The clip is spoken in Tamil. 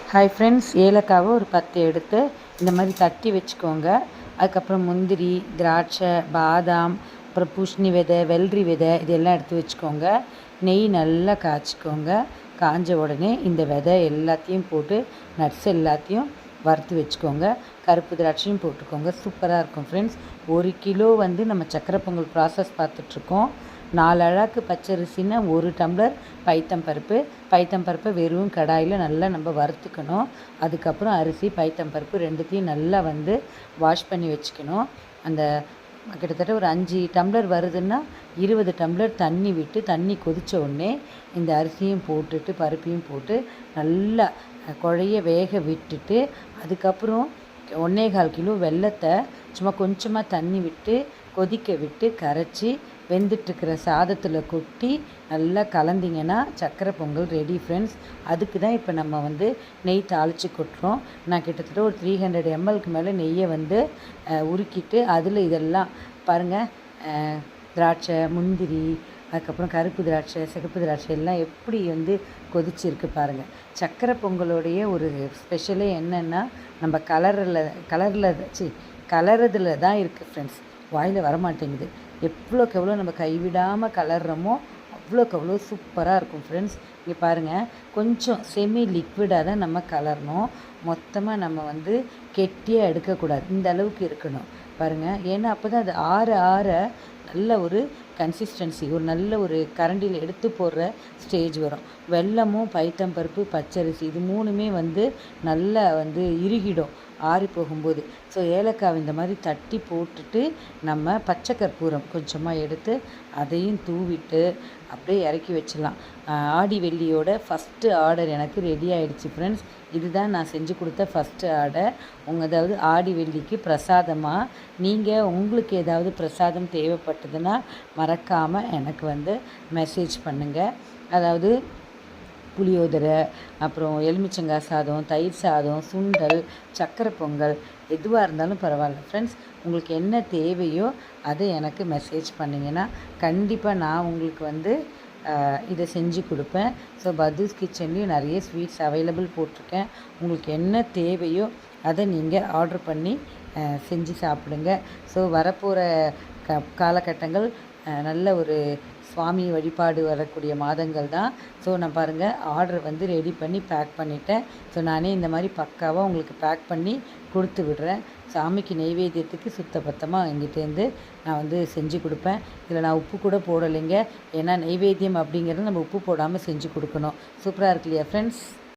ஹாய் ஃப்ரெண்ட்ஸ், ஏலக்காவை ஒரு 10 எடுத்து இந்த மாதிரி தட்டி வச்சுக்கோங்க. அதுக்கப்புறம் முந்திரி, திராட்சை, பாதாம், அப்புறம் பூசணி விதை, வெள்ளரி விதை இதெல்லாம் எடுத்து வச்சுக்கோங்க. நெய் நல்லா காய்ச்சிக்கோங்க. காஞ்ச உடனே இந்த விதை எல்லாத்தையும் போட்டு நட்ஸ் எல்லாத்தையும் வறுத்து வச்சுக்கோங்க. கருப்பு திராட்சையும் போட்டுக்கோங்க. சூப்பராக இருக்கும் ஃப்ரெண்ட்ஸ். 1 கிலோ நம்ம சக்கரை பொங்கல் ப்ராசஸ் பார்த்துட்ருக்கோம். 4 அழாக்கு பச்சரிசின்னா 1 டம்ளர் பைத்தம்பருப்பை வெறும் கடாயில் நல்லா நம்ம வறுத்துக்கணும். அதுக்கப்புறம் அரிசி, பைத்தம்பருப்பு ரெண்டுத்தையும் நல்லா வாஷ் பண்ணி வச்சுக்கணும். அந்த கிட்டத்தட்ட ஒரு 5 டம்ளர் வருதுன்னா 20 டம்ளர் தண்ணி விட்டு, தண்ணி கொதித்த உடனே இந்த அரிசியும் போட்டுட்டு பருப்பையும் போட்டு நல்லா குழைய வேக விட்டுட்டு, அதுக்கப்புறம் 1.25 கிலோ வெல்லத்தை சும்மா கொஞ்சமாக தண்ணி விட்டு கொதிக்க விட்டு கரைச்சி வெந்துட்டுருக்கிற சாதத்தில் கொட்டி நல்லா கலந்திங்கன்னா சக்கரை பொங்கல் ரெடி ஃப்ரெண்ட்ஸ். அதுக்கு தான் இப்போ நம்ம நெய் தாளித்து கொட்டுறோம். நான் கிட்டத்தட்ட ஒரு 300 mlக்கு மேலே நெய்யை உருக்கிட்டு அதில் இதெல்லாம் பாருங்கள், திராட்சை, முந்திரி, அதுக்கப்புறம் கருப்பு திராட்சை, சிகப்பு திராட்சை எல்லாம் எப்படி கொதிச்சிருக்கு பாருங்கள். சக்கரை பொங்கலோடைய ஒரு ஸ்பெஷலே என்னென்னா நம்ம கலர்றதுல தான் இருக்குது ஃப்ரெண்ட்ஸ். வாயில் வரமாட்டேங்குது. எவ்வளோக்கு எவ்வளோ நம்ம கைவிடாமல் கலர்றோமோ அவ்வளோக்கு அவ்வளோ சூப்பராக இருக்கும் ஃப்ரெண்ட்ஸ். இங்கே பாருங்கள், கொஞ்சம் செமி லிக்விடாக தான் நம்ம கலரணும். மொத்தமாக நம்ம கெட்டியாக எடுக்கக்கூடாது. இந்த அளவுக்கு இருக்கணும் பாருங்கள். ஏன்னா அப்போ தான் அது ஆற நல்ல ஒரு கன்சிஸ்டன்சி, ஒரு நல்ல ஒரு கரண்டியில் எடுத்து போடுற ஸ்டேஜ் வரும். வெல்லமும் பைத்தம்பருப்பு, பச்சரிசி இது 3மே நல்லா இறுகிடும் ஆறி போகும்போது. ஸோ ஏலக்காய் இந்த மாதிரி தட்டி போட்டுட்டு நம்ம பச்சை கற்பூரம் கொஞ்சமாக எடுத்து அதையும் தூவிட்டு அப்படியே இறக்கி வச்சிடலாம். ஆடி வெள்ளியோட ஃபஸ்ட்டு ஆர்டர் எனக்கு ரெடி ஆகிடுச்சு ஃப்ரெண்ட்ஸ். இதுதான் நான் செஞ்சு கொடுத்த ஃபஸ்ட்டு ஆர்டர். அதாவது ஆடி வெள்ளிக்கு பிரசாதமாக நீங்கள் உங்களுக்கு ஏதாவது பிரசாதம் தேவைப்பட்டதுன்னா மறக்காமல் எனக்கு மெசேஜ் பண்ணுங்கள். அதாவது புளியோதரை, அப்புறம் எலுமிச்சங்காய் சாதம், தயிர் சாதம், சுண்டல், சக்கரை பொங்கல் எதுவாக இருந்தாலும் பரவாயில்ல ஃப்ரெண்ட்ஸ். உங்களுக்கு என்ன தேவையோ அதை எனக்கு மெசேஜ் பண்ணிங்கன்னா கண்டிப்பாக நான் உங்களுக்கு இதை செஞ்சு கொடுப்பேன். ஸோ பத்தூஸ் கிச்சன்லேயும் நிறைய ஸ்வீட்ஸ் அவைலபிள் போட்டிருக்கேன். உங்களுக்கு என்ன தேவையோ அதை நீங்கள் ஆர்டர் பண்ணி செஞ்சு சாப்பிடுங்க. ஸோ வரப்போகிற காலகட்டங்கள் நல்ல ஒரு சுவாமி வழிபாடு வரக்கூடிய மாதங்கள் தான். ஸோ நான் பாருங்கள் ஆர்டர் ரெடி பண்ணி பேக் பண்ணிட்டேன். ஸோ நானே இந்த மாதிரி பக்காவாக உங்களுக்கு பேக் பண்ணி கொடுத்து விடுறேன். சாமிக்கு நெய்வேத்தியத்துக்கு சுத்தபத்தமாக எங்கிட்டேருந்து நான் செஞ்சு கொடுப்பேன். இதில் நான் உப்பு கூட போடலைங்க. ஏன்னா நெய்வேத்தியம் அப்படிங்கிறது நம்ம உப்பு போடாமல் செஞ்சு கொடுக்கணும். சூப்பராக இருக்கு இல்லையா ஃப்ரெண்ட்ஸ்?